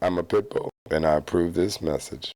I'm a Pitbull, and I approve this message.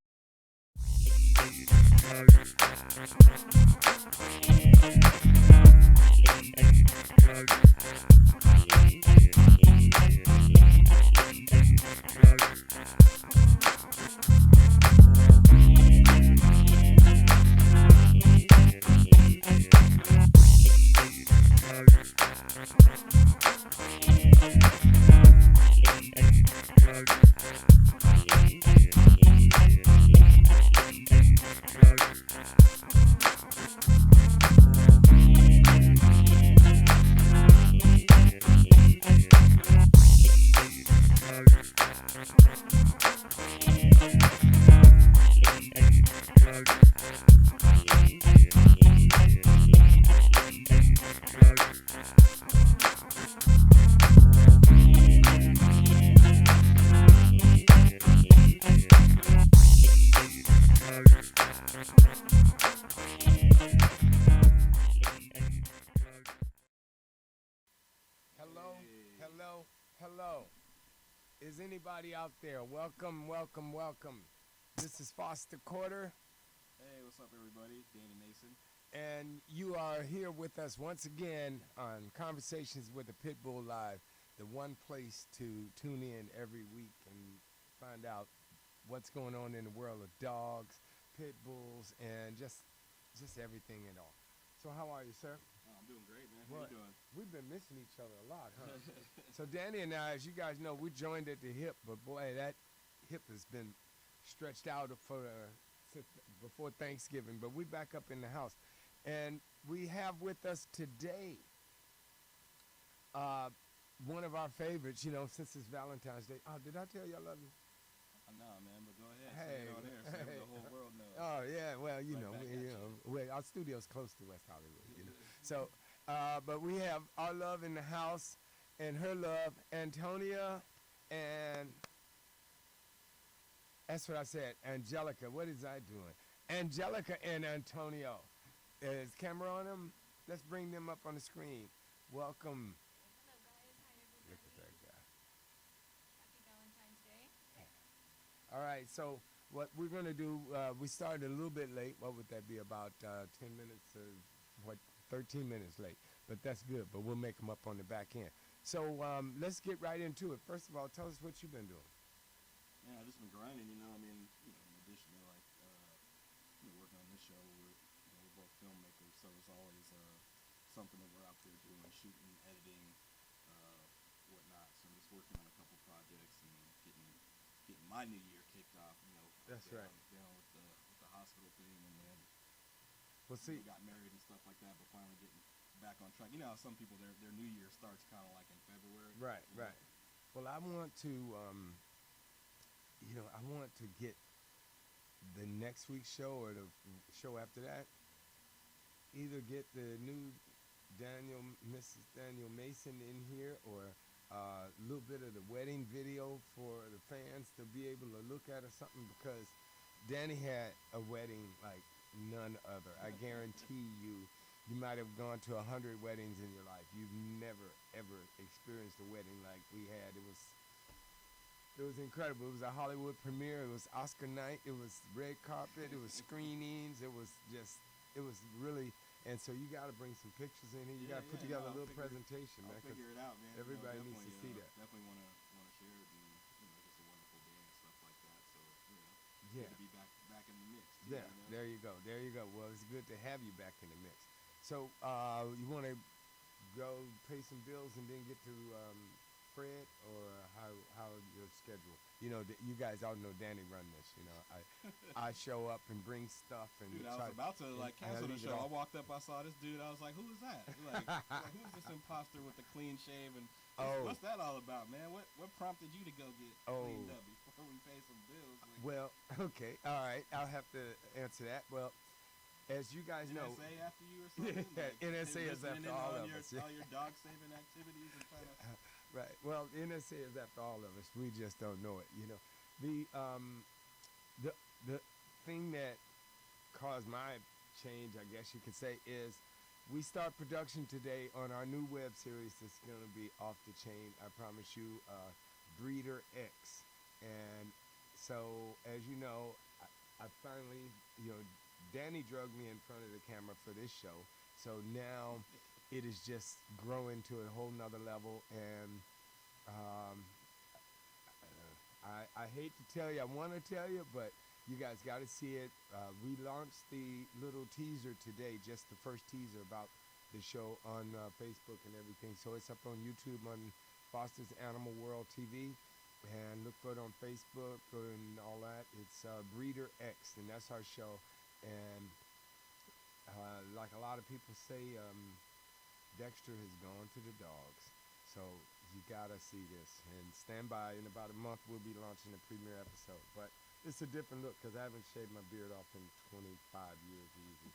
Hello, hello, hello. Is anybody out there? Welcome, welcome, welcome. This is Foster Quarter, Hey, what's up, everybody? Danny Mason. and you are here with us once again on Conversations with the Pitbull Live, the one place to tune in every week and find out what's going on in the world of dogs, pit bulls, and just everything and all. So how are you, sir? Oh, I'm doing great, man. How What? you doing? We've been missing each other a lot, huh? So Danny and I, as you guys know, we joined at the hip, but boy, that hip has been stretched out for since before Thanksgiving. But we back up in the house, and we have with us today uh, one of our favorites. You know, since it's Valentine's Day. Oh, did I tell you I love you? Nah, man, but go ahead. Hey, Say it on air so hey. the whole world knows. Oh yeah, well you Right know, back we, at you you. know, our studio's close to West Hollywood, you know. So, but we have our love in the house, and her love, Antonia, and that's what I said, Angelica. What is I doing? Angelica and Antonio. Is camera on them? Let's bring them up on the screen. Welcome. Hello guys, hi everybody. Look at that guy. Happy Valentine's Day. All right, so what we're going to do, we started a little bit late. What would that be, about 10 minutes, 13 minutes late. But that's good, but we'll make them up on the back end. So let's get right into it. First of all, tell us what you've been doing. Yeah, I've just been grinding, you know. I mean, in addition to working on this show, we're both filmmakers, so it's always something that we're out there doing, shooting, editing, whatnot. So I'm just working on a couple projects and getting my new year kicked off. That's right. Down with the hospital thing, and then Well, see, got married and stuff like that, but finally getting back on track. You know how some people their new year starts kind of like in February. right, you know? right. Well, I want to, I want to get the next week's show or the show after that, either get the new Mrs. Daniel Mason in here, or a little bit of the wedding video for the fans to be able to look at or something, because Danny had a wedding like none other. I guarantee you, you might have gone to 100 weddings in your life. You've never ever experienced a wedding like we had. It was incredible. It was a Hollywood premiere. It was Oscar night. It was red carpet. It was screenings. It was really. And so you got to bring some pictures in here. You got to put together a little presentation, man. I'll 'Cause figure it out, man. everybody needs to see that. Definitely want to share it, and just a wonderful day and stuff like that. So it's Yeah. good to be back in the mix. Too, Yeah, there you go. There you go. Well, it's good to have you back in the mix. So you want to go pay some bills and then get to Fred, or how your schedule? You know, you guys all know Danny run this. You know, I show up and bring stuff and Dude, I try was about to and cancel the leave it show. I off. walked up, I saw this dude. I was like, "Who is that? Who's this imposter with the clean shave? And Oh. what's that all about, man? What prompted you to go get cleaned up before we pay some bills?" Like, Well, okay, all right. I'll have to answer that. Well, as you guys know, NSA after you or something? Like, NSA they is listening after in all on of your, us, yeah. all your dog saving activities and trying to. right. Well, the NSA is after all of us. We just don't know it. You know, the thing that caused my change, I guess you could say, is we start production today on our new web series that's going to be off the chain. I promise you, Breeder X. And So as you know, I finally, you know, Danny drugged me in front of the camera for this show. So now it is just growing to a whole nother level, and um, I hate to tell you, I want to tell you, but you guys got to see it. We launched the little teaser today, just the first teaser about the show on Facebook and everything. So it's up on YouTube on Foster's Animal World TV, and look for it on Facebook and all that. It's Breeder X, and that's our show. And like a lot of people say, Dexter has gone to the dogs. So you gotta see this, and stand by. In about a month, we'll be launching the premiere episode. But it's a different look because I haven't shaved my beard off in 25 years. Easy,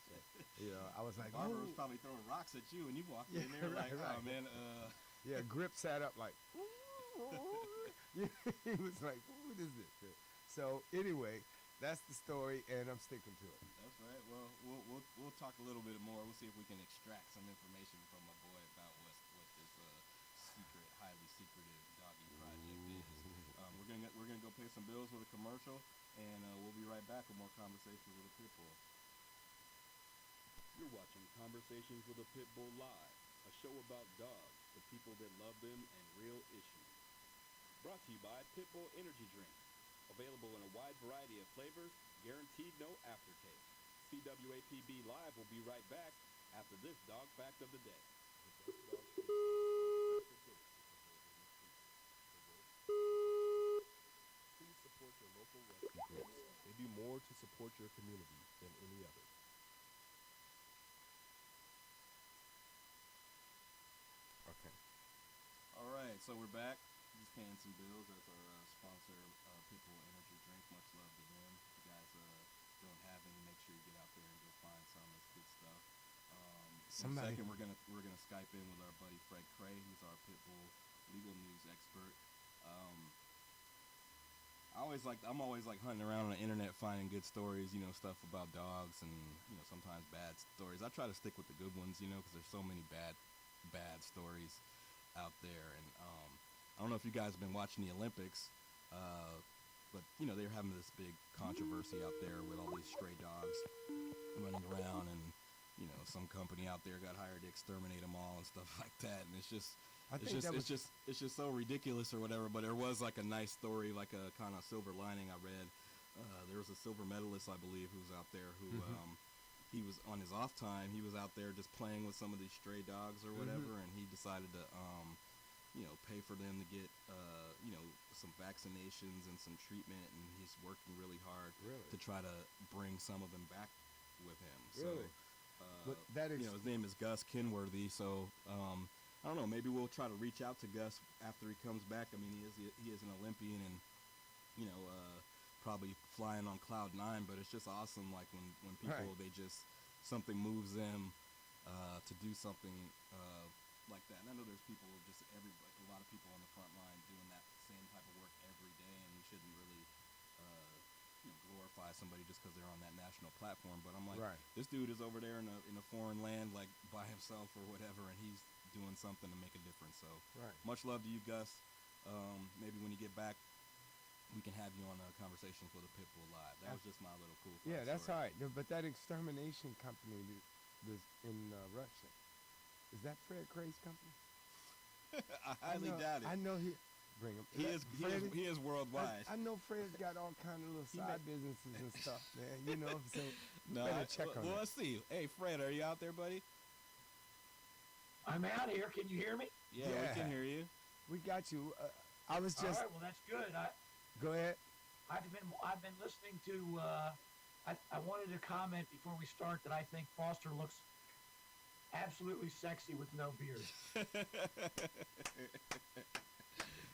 so I was The like, barber was oh, probably throwing rocks at you, and you walked Yeah, in there like, right. oh man, yeah. Grip sat up like, he was like, what is this? So anyway, that's the story, and I'm sticking to it. that's right. Well, we'll talk a little bit more. We'll see if we can extract some information from my boy about what this secret, highly secretive doggy project is. We're gonna go pay some bills with a commercial, and we'll be right back with more conversations with a Pitbull. You're watching Conversations with a Pitbull Live, a show about dogs, the people that love them, and real issues. Brought to you by Pitbull Energy Drink. Available in a wide variety of flavors, guaranteed no aftertaste. CWAPB Live will be right back after this dog fact of the day. Please support your local rescue groups. They do more to support your community than any other. Okay. All right, so we're back. Just paying some bills. That's our sponsor, Pitbull Energy Drink. Much love to them. If you guys don't have any, make sure you get out there and go find some. It's good stuff. In a second, we're gonna Skype in with our buddy Fred Cray, who's our Pitbull legal news expert. I'm always like hunting around on the internet finding good stories, stuff about dogs and sometimes bad stories. I try to stick with the good ones, because there's so many bad stories out there. And I don't know if you guys have been watching the Olympics, but they're having this big controversy out there with all these stray dogs running around, and some company out there got hired to exterminate them all and stuff like that. And it's just so ridiculous or whatever. But there was like a nice story, like a kind of silver lining I read. There was a silver medalist, I believe, who's out there who he was on his off time. He was out there just playing with some of these stray dogs or whatever, and he decided to pay for them to get some vaccinations and some treatment, and he's working really hard to try to bring some of them back with him. Really? So his name is Gus Kenworthy. So I don't know, maybe we'll try to reach out to Gus after he comes back. I mean, he is an Olympian, and probably flying on cloud 9, but it's just awesome, like when people they just something moves them to do something like that. And I know there's people, just a lot of people on the front line doing that same type of work every day, and we shouldn't really glorify somebody just because they're on that national platform. But I'm like, this dude is over there in a foreign land, like by himself or whatever, and he's doing something to make a difference. So much love to you, Gus. Maybe when you get back, we can have you on Conversations with a Pitbull Live. That was just my little cool story. Yeah, that's all right. But that extermination company was in Russia. Is that Fred Cray's company? I highly doubt it. I know he. Bring him. He is worldwide. I know Fred's got all kind of little side businesses and stuff, man. So no, better check on well, that. Let's see. Hey, Fred, are you out there, buddy? I'm out here. Can you hear me? Yeah, we can hear you. We got you. I was just. All right. Well, that's good. Go ahead. I've been listening to. I wanted to comment before we start that I think Foster looks absolutely sexy with no beard.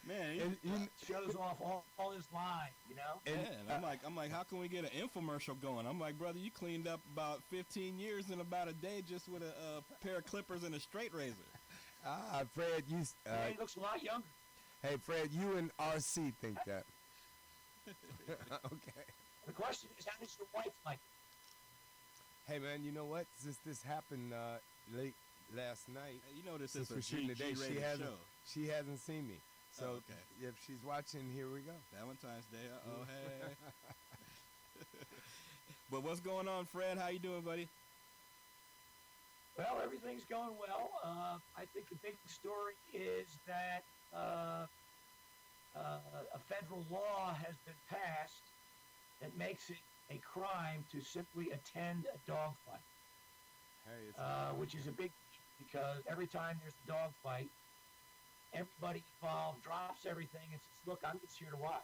Man, he shows off all his line, And I'm like, how can we get an infomercial going? I'm like, brother, you cleaned up about 15 years in about a day just with a pair of clippers and a straight razor. Fred, you. He looks a lot younger. Hey, Fred, you and RC think that. Okay. The question is, how does your wife like it? Hey, man, you know what? Since this happened late last night, Hey, this since is we're a shooting today, G-rated show. she hasn't seen me. So okay. if she's watching, here we go. Valentine's Day. Oh, hey. But what's going on, Fred? How you doing, buddy? Well, everything's going well. I think the big story is that a federal law has been passed that makes it a crime to simply attend a dog fight, Hey, it's which is a big because every time there's a dog fight, everybody involved drops everything and says, "Look, I'm just here to watch."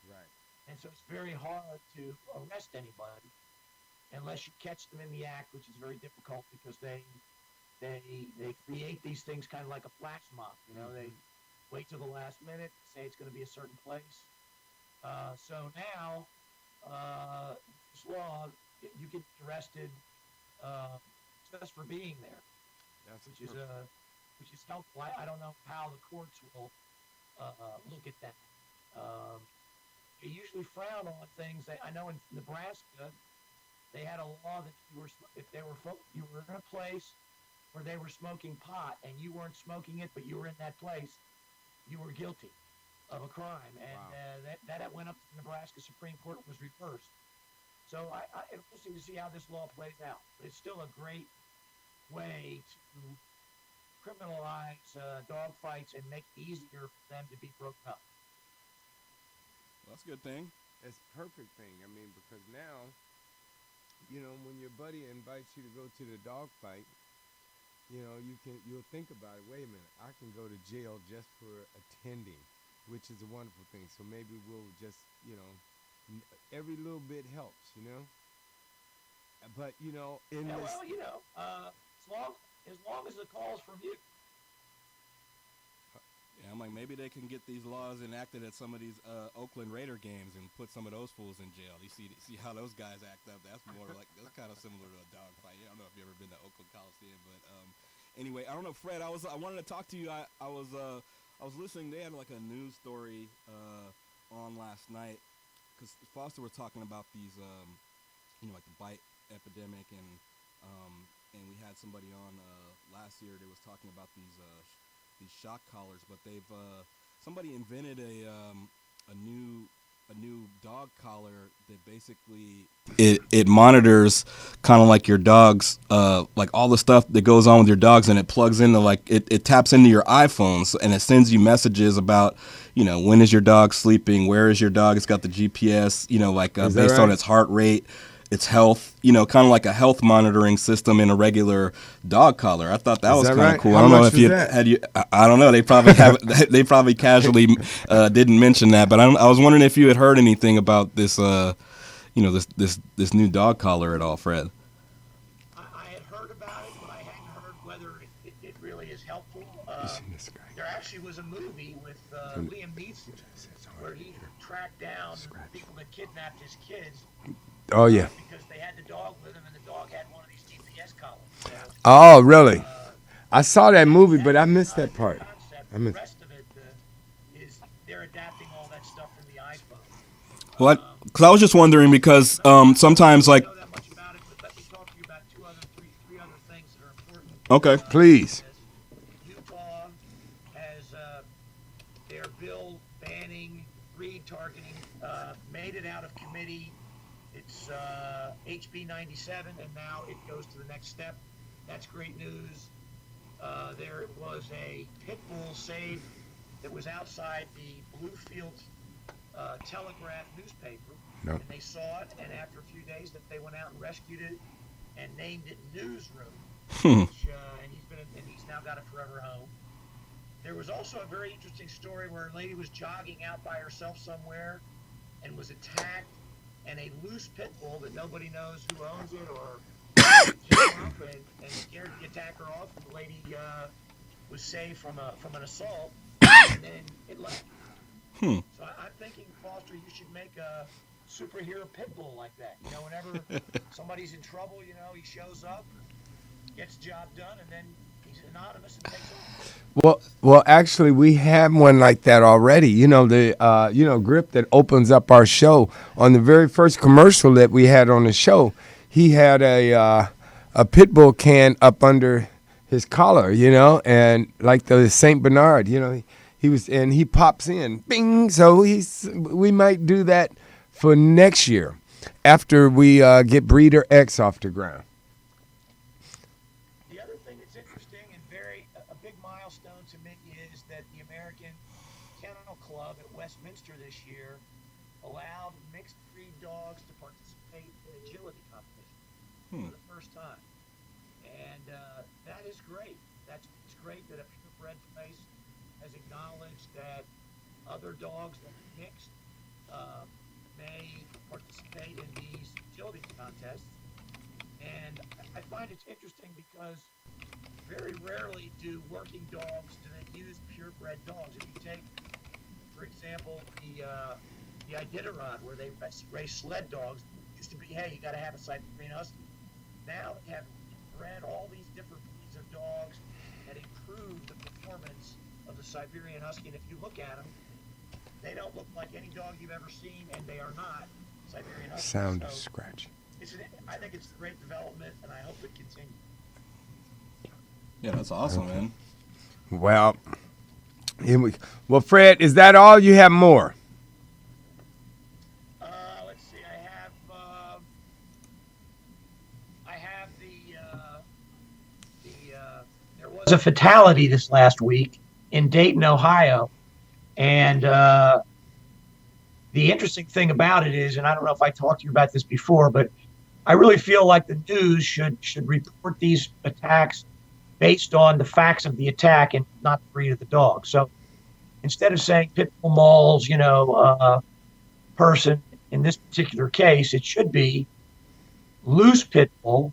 right. And so it's very hard to arrest anybody unless you catch them in the act, which is very difficult because they create these things kind of like a flash mob. You know, they wait till the last minute, say it's going to be a certain place. So now, this law, you get arrested just for being there, That's which is perfect. which is helpful. I don't know how the courts will look at that. They usually frown on things. I know in Nebraska, they had a law that if you were in a place where they were smoking pot and you weren't smoking it, but you were in that place, you were guilty of a crime, and Wow. that went up to the Nebraska Supreme Court, was reversed. So it's interesting to see how this law plays out. But it's still a great way to criminalize dog fights and make it easier for them to be broken up. Well, that's a good thing. It's a perfect thing. I mean, because now, when your buddy invites you to go to the dog fight, you'll think about it. Wait a minute, I can go to jail just for attending, which is a wonderful thing. So maybe we'll just, every little bit helps. But in Yeah, this, well, as long as the call's from you. Yeah, I'm like, maybe they can get these laws enacted at some of these Oakland Raider games and put some of those fools in jail. You see how those guys act up. That's kind of similar to a dog fight. I don't know if you've ever been to Oakland Coliseum, but anyway, I don't know, Fred. I wanted to talk to you. I was listening. They had like a news story on last night because Foster was talking about these, like the bite epidemic, and we had somebody on last year that was talking about these shock collars, but they've somebody invented a new dog collar that basically it monitors kind of like your dog's like all the stuff that goes on with your dogs, and it plugs into like it taps into your iPhones and it sends you messages about when is your dog sleeping, where is your dog. It's got the GPS, like based on its heart rate, its health, kind of like a health monitoring system in a regular dog collar. I thought that was kind of cool. How I don't know much if you was that? had you. I don't know. They probably have. They probably casually didn't mention that, but I was wondering if you had heard anything about this. This new dog collar at all, Fred. I had heard about it, but I hadn't heard whether it really is helpful. You seen this guy? There actually was a movie with Liam Neeson where he tracked down people that kidnapped his kids Oh yeah. because they had the dog with them and the dog had one of these GPS collars. So, Oh really? I saw that movie, but I missed that part. concept. I The missed. rest of it is they're adapting all that stuff from the iPhone. Well, because I was just wondering because sometimes I like don't know that much about it, but let me talk to you about three other things that are important. okay. Please. Utah has their bill banning breed targeting made it out of committee. It's HB 97, and now it goes to the next step. That's great news. There was a Pitbull saved that was outside the Bluefield Telegraph newspaper, No. and they saw it, and after a few days that they went out and rescued it and named it Newsroom, which, and he's now got a forever home. There was also a very interesting story where a lady was jogging out by herself somewhere and was attacked, and a loose pit bull that nobody knows who owns it or came up and scared the attacker off. And the lady was saved from an assault, and then it left. So I'm thinking, Foster, you should make a superhero pit bull like that. Whenever somebody's in trouble, he shows up, gets the job done, and then he's anonymous and takes off. Well, actually, we have one like that already. The Grip that opens up our show on the very first commercial that we had on the show. He had a pit bull can up under his collar, and like the Saint Bernard, he he pops in, bing. So we might do that for next year after we get Breeder X off the ground. The other thing that's interesting and a big milestone to me is that the American Kennel Club at Westminster this year allowed mixed breed dogs to participate in agility competition for the first time, and that is great. It's great that a purebred place has acknowledged that other dogs that are mixed may participate in these agility contests. And I find it's interesting because very rarely do working dogs use purebred dogs. If you take, for example, the Iditarod, where they race sled dogs, it used to be, hey, you got to have a Siberian Husky. Now they have bred all these different breeds of dogs that improve the performance of the Siberian Husky. And if you look at them, they don't look like any dog you've ever seen, and they are not Siberian Huskies. Sound of scratch. I think it's a great development, and I hope it continues. Yeah, that's awesome, man. Well, Fred, is that all? You have more? Let's see. I have there was a fatality this last week in Dayton, Ohio, and the interesting thing about it is, and I don't know if I talked to you about this before, but I really feel like the news should report these attacks based on the facts of the attack and not the breed of the dog. So instead of saying Pitbull mauls, person in this particular case, it should be loose Pitbull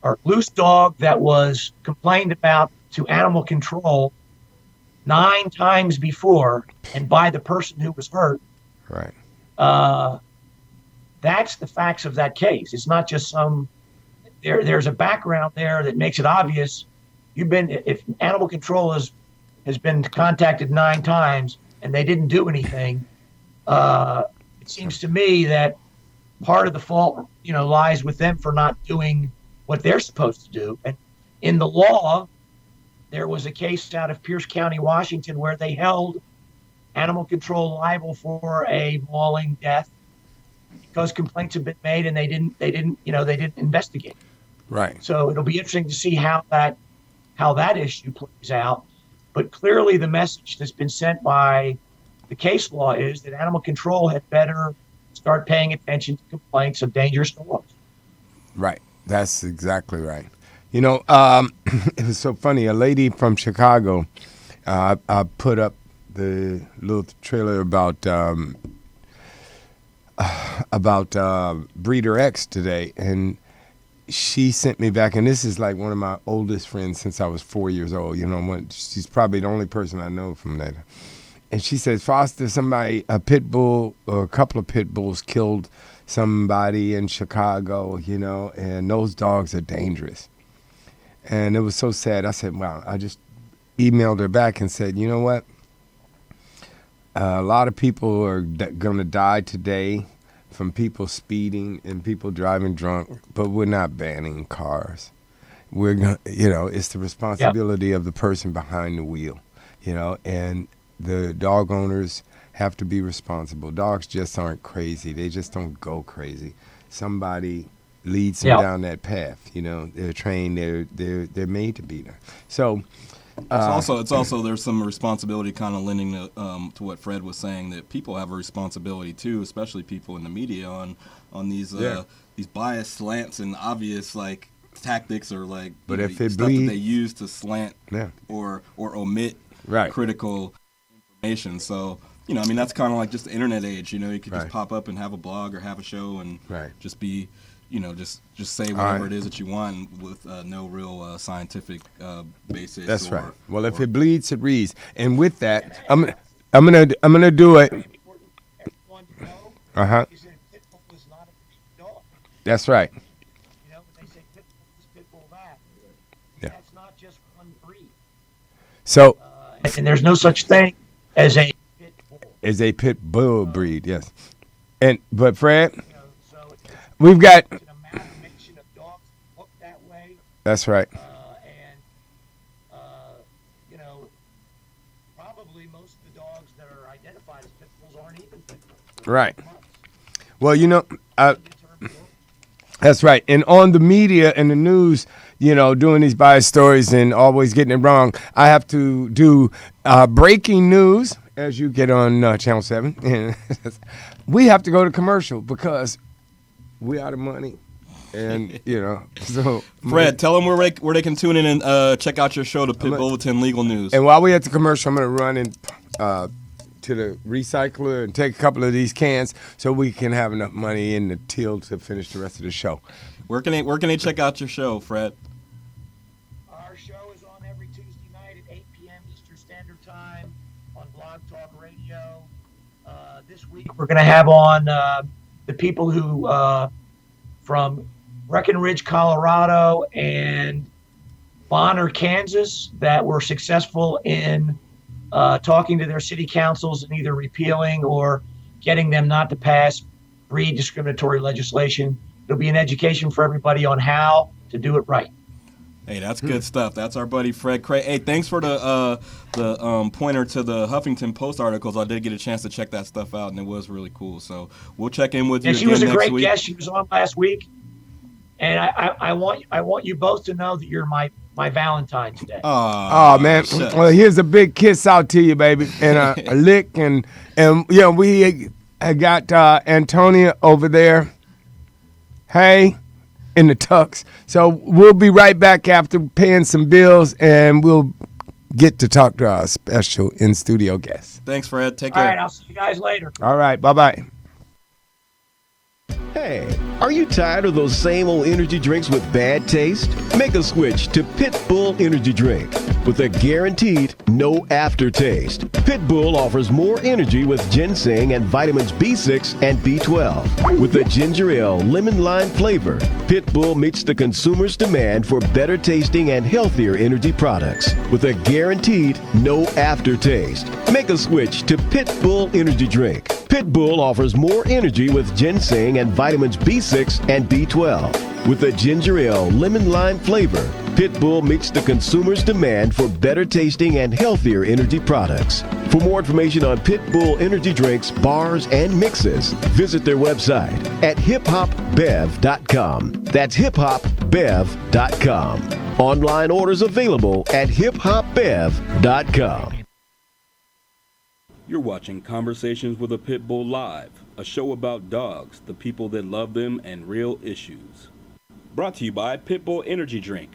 or loose dog that was complained about to animal control 9 times before and by the person who was hurt. Right. That's the facts of that case. It's not just there's a background there that makes it obvious. If animal control has been contacted 9 times and they didn't do anything, it seems to me that part of the fault, lies with them for not doing what they're supposed to do. And in the law, there was a case out of Pierce County, Washington, where they held animal control liable for a mauling death because complaints have been made and they didn't investigate. Right. So it'll be interesting to see how that issue plays out. But clearly the message that's been sent by the case law is that animal control had better start paying attention to complaints of dangerous dogs. Right. That's exactly right. It was so funny. A lady from Chicago, I put up the little trailer about Breeder X today, and she sent me back, and this is like one of my oldest friends since I was 4 years old. She's probably the only person I know from that. And she says, Foster, a pit bull or a couple of pit bulls killed somebody in Chicago, and those dogs are dangerous. And it was so sad. I said, wow. I just emailed her back and said, you know what? A lot of people are going to die today from people speeding and people driving drunk, but we're not banning cars. We're going it's the responsibility of the person behind the wheel, and the dog owners have to be responsible. Dogs just aren't crazy. They just don't go crazy. Somebody leads them down that path. They're trained. They're made to be there. So it's also there's some responsibility kind of lending to what Fred was saying, that people have a responsibility too, especially people in the media on these biased slants and obvious tactics or but if stuff it bleeds, that they use to slant or omit critical information. So that's kind of like just the internet age. You could just pop up and have a blog or have a show and just be just say whatever it is that you want with no real scientific basis. That's right. Well, if it bleeds, it reads. And with that, I'm gonna do it. That's right. When they say Pitbull this, Pitbull that, that's not just one breed. So, and there's no such thing as a Pitbull. As a pit bull breed, yes. But Fred, we've got. It's an amalgamation of dogs that look that way. That's right. Probably most of the Right. Well, that's right. And on the media and the news, doing these bias stories and always getting it wrong, I have to do breaking news as you get on Channel 7. And we have to go to commercial because we out of money. And, so. Fred, tell them where they can tune in and check out your show, the Pit Bulletin Legal News. And while we're at the commercial, I'm going to run in to the recycler and take a couple of these cans so we can have enough money in the till to finish the rest of the show. Where can they check out your show, Fred? Our show is on every Tuesday night at 8 p.m. Eastern Standard Time on Blog Talk Radio. This week we're going to have on the people who from Breckenridge, Colorado, and Bonner, Kansas, that were successful in talking to their city councils and either repealing or getting them not to pass breed discriminatory legislation. It'll be an education for everybody on how to do it right. Hey, that's good stuff. That's our buddy Fred Cray. Hey, thanks for the pointer to the Huffington Post articles. I did get a chance to check that stuff out, and it was really cool. So we'll check in with you again next week. And she was a great guest. She was on last week, and I want you both to know that you're my Valentine today. Oh man! Shucks. Well, here's a big kiss out to you, baby, and a lick, and we got Antonia over there. Hey, in the tux. So we'll be right back after paying some bills, and we'll get to talk to our special in studio guest. Thanks, Fred. Take All care. right, I'll see you guys later. All right, bye bye. Hey, are you tired of those same old energy drinks with bad taste? Make a switch to Pitbull Energy Drink with a guaranteed no aftertaste. Pitbull offers more energy with ginseng and vitamins B6 and B12. With a ginger ale lemon lime flavor, Pitbull meets the consumer's demand for better tasting and healthier energy products with a guaranteed no aftertaste. Make a switch to Pitbull Energy Drink. Pitbull offers more energy with ginseng and vitamins B6 and B12. With a ginger ale lemon lime flavor, Pitbull meets the consumer's demand for better tasting and healthier energy products. For more information on Pitbull energy drinks, bars, and mixes, visit their website at hiphopbev.com. That's hiphopbev.com. Online orders available at hiphopbev.com. You're watching Conversations with a Pitbull Live, a show about dogs, the people that love them, and real issues. Brought to you by Pitbull Energy Drink.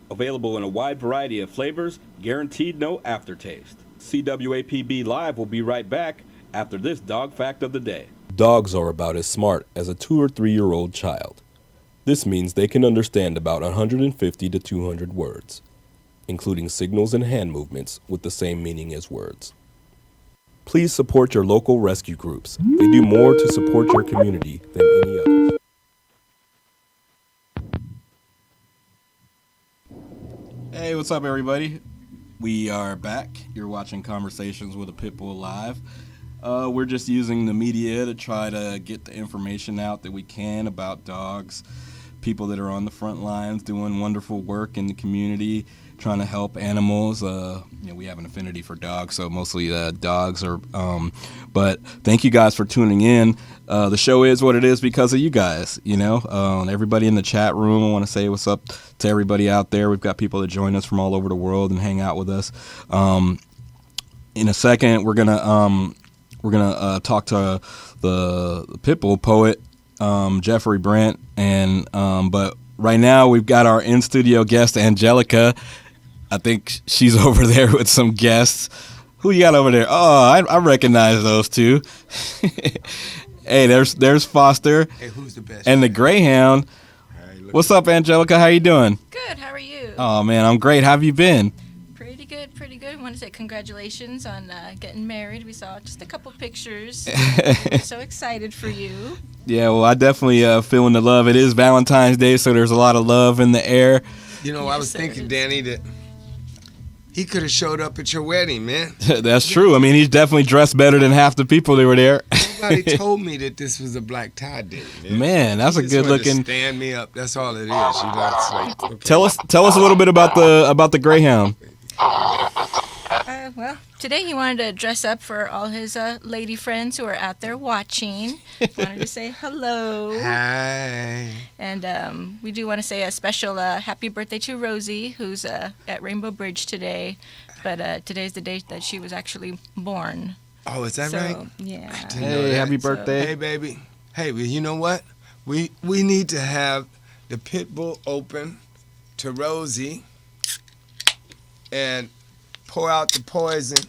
Available in a wide variety of flavors, guaranteed no aftertaste. CWAPB Live will be right back after this dog fact of the day. Dogs are about as smart as a 2 or 3 year old child. This means they can understand about 150 to 200 words, including signals and hand movements with the same meaning as words. Please support your local rescue groups. They do more to support your community than any others. Hey, what's up, everybody? We are back. You're watching Conversations with a Pitbull Live. We're just using the media to try to get the information out that we can about dogs, people that are on the front lines doing wonderful work in the community, trying to help animals. We have an affinity for dogs, so mostly dogs are. But thank you guys for tuning in. The show is what it is because of you guys. Everybody in the chat room. I want to say what's up to everybody out there. We've got people that join us from all over the world and hang out with us. In a second, we're gonna talk to the Pitbull poet, Jeffrey Brent, but right now we've got our in studio guest Angelica. I think she's over there with some guests. Who you got over there? Oh, I recognize those two. Hey, there's Foster. Hey, who's the best? And the Greyhound. Hey, What's up, Angelica? How you doing? Good. How are you? Oh man, I'm great. How have you been? Pretty good. Pretty good. I want to say congratulations on getting married. We saw just a couple pictures. We're so excited for you. Yeah, well, I definitely feeling the love. It is Valentine's Day, so there's a lot of love in the air. I was thinking, Danny, that he could have showed up at your wedding, man. That's true. I mean, he's definitely dressed better than half the people that were there. Nobody told me that this was a black tie day, man. Man, that's a good looking. Stand me up. That's all it is. Okay. Tell us a little bit about the Greyhound. Well, Today he wanted to dress up for all his lady friends who are out there watching. Wanted to say hello. Hi. And we do want to say a special happy birthday to Rosie, who's at Rainbow Bridge today. But today's the day that she was actually born. Oh, is that So, right? yeah. I didn't know that. happy birthday. Hey, baby. Hey, well, you know what? We need to have the Pitbull open to Rosie and pour out the poison.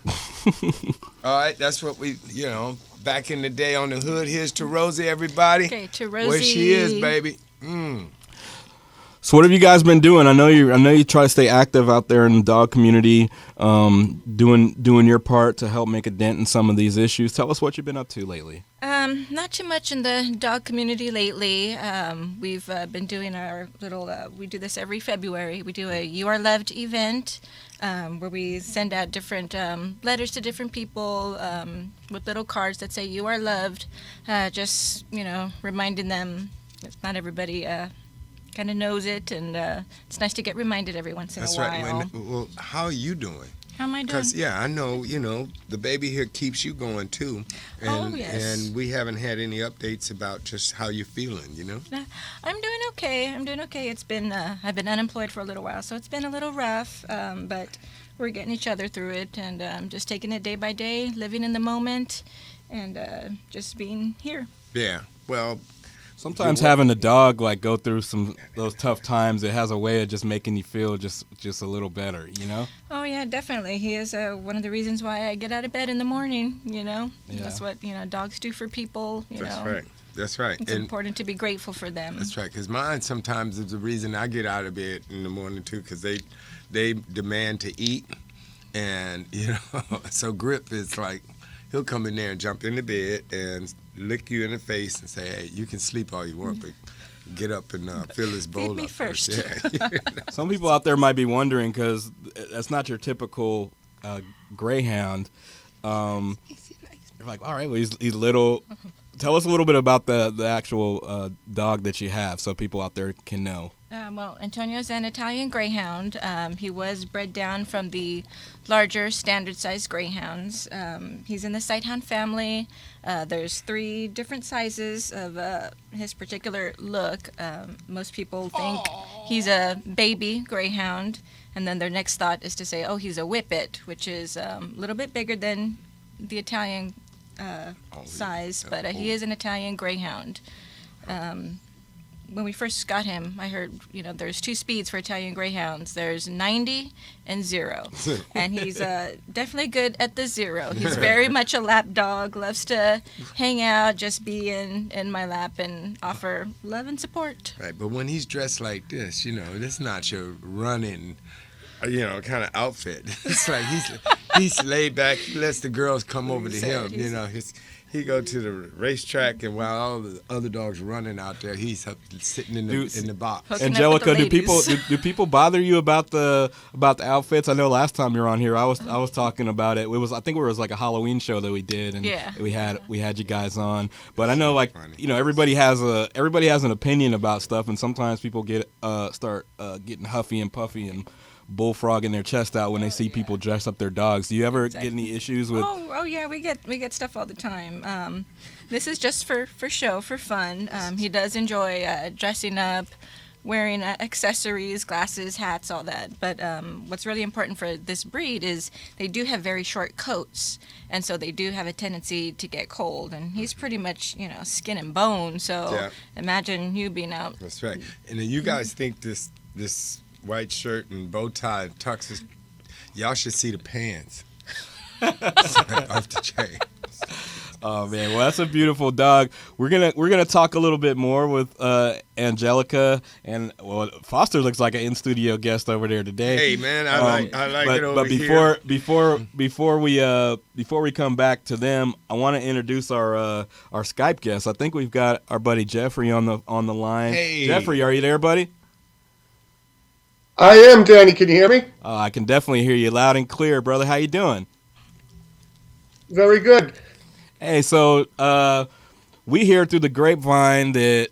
All right, that's what we, back in the day on the hood. Here's to Rosie, everybody. Okay, to Rosie. Where she is, baby. So what have you guys been doing? I know you try to stay active out there in the dog community, doing your part to help make a dent in some of these issues. Tell us what you've been up to lately. Not too much in the dog community lately. We've been doing our little, we do this every February. We do a You Are Loved event where we send out different letters to different people with little cards that say You Are Loved, just, reminding them that not everybody kind of knows it, and it's nice to get reminded every once in That's a while. right. Well, how are you doing? How am I doing? Because, I know, the baby here keeps you going, too. And, yes. And we haven't had any updates about just how you're feeling, I'm doing okay. It's been, I've been unemployed for a little while, so it's been a little rough, but we're getting each other through it, and just taking it day by day, living in the moment, and just being here. Yeah, well... Sometimes having a dog go through those tough times, it has a way of just making you feel just a little better, Oh yeah, definitely. He is one of the reasons why I get out of bed in the morning. Yeah. That's what dogs do for people. That's right. It's important to be grateful for them. That's right, because mine sometimes is the reason I get out of bed in the morning too, because they demand to eat, and so Grip is like, he'll come in there and jump in the bed and lick you in the face and say, hey, you can sleep all you want, but get up and fill this bowl Feed me up first. Yeah. Some people out there might be wondering, because that's not your typical greyhound. You're like, all right, well, he's little. Tell us a little bit about the actual dog that you have, so people out there can know. Well, Antonio's an Italian greyhound. He was bred down from the larger standard-sized greyhounds. He's in the sighthound family. There's 3 different sizes of his particular look. Most people think he's a baby greyhound, and then their next thought is to say, oh, he's a whippet, which is a little bit bigger than the Italian size, but he is an Italian greyhound. When we first got him, I heard, there's 2 speeds for Italian greyhounds. There's 90 and 0. And he's definitely good at the 0. He's very much a lap dog, loves to hang out, just be in my lap and offer love and support. Right, but when he's dressed like this, this is not your running, kind of outfit. It's like he's laid back. He lets the girls come over to him. He go to the racetrack, and while all the other dogs running out there, he's up sitting in the box. Hooking Angelica, up with the do people bother you about the outfits? I know last time you were on here, I was talking about it. I think it was like a Halloween show that we did, and we had you guys on. But I know, everybody has an opinion about stuff, and sometimes people start getting huffy and puffy and bullfrogging their chest out when they see people dress up their dogs. Do you ever get any issues with? Oh yeah, we get stuff all the time. This is just for show, for fun. He does enjoy dressing up, wearing accessories, glasses, hats, all that. But what's really important for this breed is they do have very short coats, and so they do have a tendency to get cold. And he's pretty much skin and bone. So imagine you being out. That's right. And then you guys think this white shirt and bow tie and tuxes, y'all should see the pants off the chain. Oh man, well that's a beautiful dog. We're gonna talk a little bit more with Angelica, and Foster looks like an in studio guest over there today. Hey man, I like it over here. But before we come back to them, I want to introduce our Skype guest. I think we've got our buddy Jeffrey on the line. Hey. Jeffrey, are you there, buddy? I am, Danny. Can you hear me? I can definitely hear you loud and clear, brother. How you doing? Very good. Hey, so we hear through the grapevine that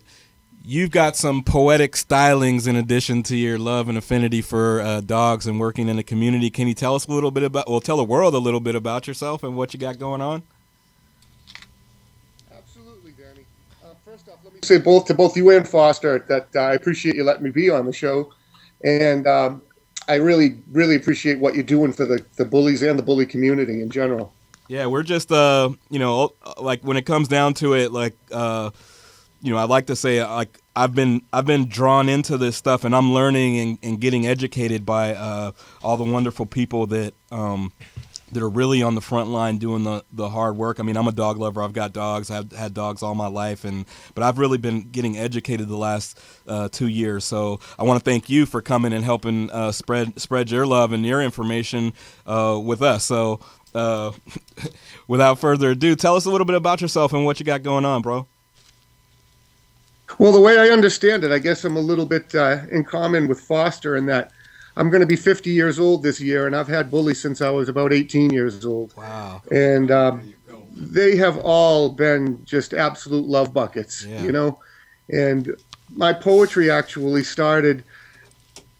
you've got some poetic stylings in addition to your love and affinity for dogs and working in the community. Can you tell us a little bit about, well, tell the world a little bit about yourself and what you got going on? Absolutely, Danny. First off, let me say to both you and Foster that I appreciate you letting me be on the show. And I really, really appreciate what you're doing for the bullies and the bully community in general. Yeah, we're just, like when it comes down to it, like, I'd like to say, like, I've been drawn into this stuff, and I'm learning and getting educated by all the wonderful people that are really on the front line doing the hard work. I mean, I'm a dog lover. I've got dogs. I've had dogs all my life, but I've really been getting educated the last 2 years. So I want to thank you for coming and helping spread your love and your information with us. So without further ado, tell us a little bit about yourself and what you got going on, bro. Well, the way I understand it, I guess I'm a little bit in common with Foster in that I'm going to be 50 years old this year, and I've had bullies since I was about 18 years old. Wow. And they have all been just absolute love buckets, And my poetry actually started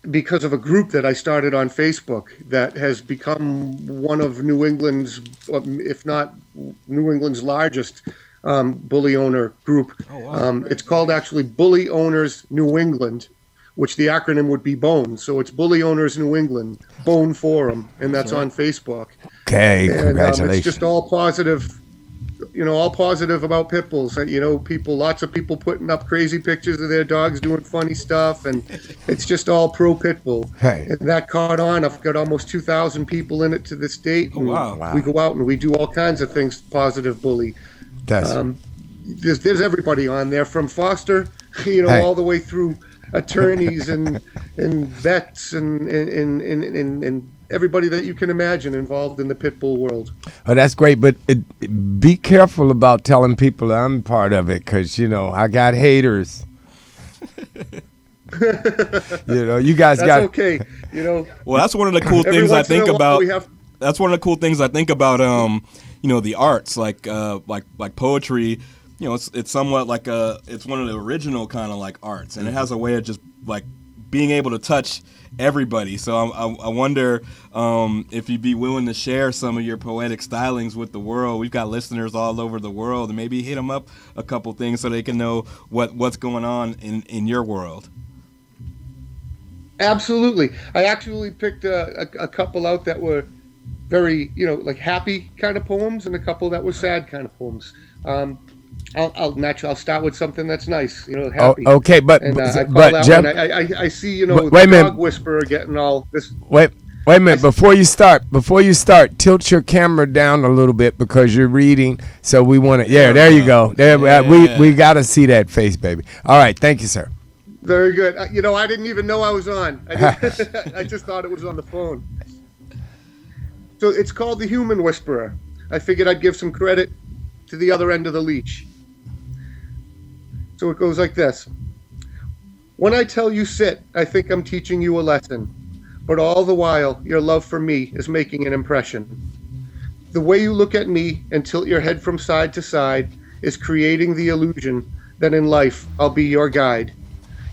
because of a group that I started on Facebook that has become one of New England's, if not New England's largest bully owner group. Oh, wow. It's called actually Bully Owners New England, which the acronym would be BONE. So it's Bully Owners New England, Bone Forum, and that's on Facebook. Okay, And congratulations. it's just all positive, all positive about pit bulls. Lots of people putting up crazy pictures of their dogs doing funny stuff, and it's just all pro pit bull. Hey. And that caught on. I've got almost 2,000 people in it to this date. Oh, and wow. We go out and we do all kinds of things positive bully. That's There's everybody on there from Foster, Hey. all the way through attorneys and vets and everybody that you can imagine involved in the pit bull world. Oh, that's great, but be careful about telling people I'm part of it, because I got haters. You guys That's got okay. Well, that's one of the cool Every things I once in a think while about. we have- That's one of the cool things I think about. The arts, like poetry. It's somewhat like it's one of the original kind of like arts, and it has a way of just like being able to touch everybody. So I wonder if you'd be willing to share some of your poetic stylings with the world. We've got listeners all over the world, and maybe hit them up a couple things so they can know what's going on in your world. Absolutely. I actually picked a couple out that were very, like happy kind of poems, and a couple that were sad kind of poems. I'll start with something that's nice, happy. okay, but I call but that Jeff, one. I see, Wait the a minute. dog whisperer getting all this. wait a minute before you start. Tilt your camera down a little bit because you're reading. So we want to. Yeah, there you go. There we got to see that face, baby. All right, thank you, sir. Very good. I didn't even know I was on. I just thought it was on the phone. So it's called the Human Whisperer. I figured I'd give some credit to the other end of the leash. So it goes like this. When I tell you sit, I think I'm teaching you a lesson. But all the while, your love for me is making an impression. The way you look at me and tilt your head from side to side is creating the illusion that in life I'll be your guide.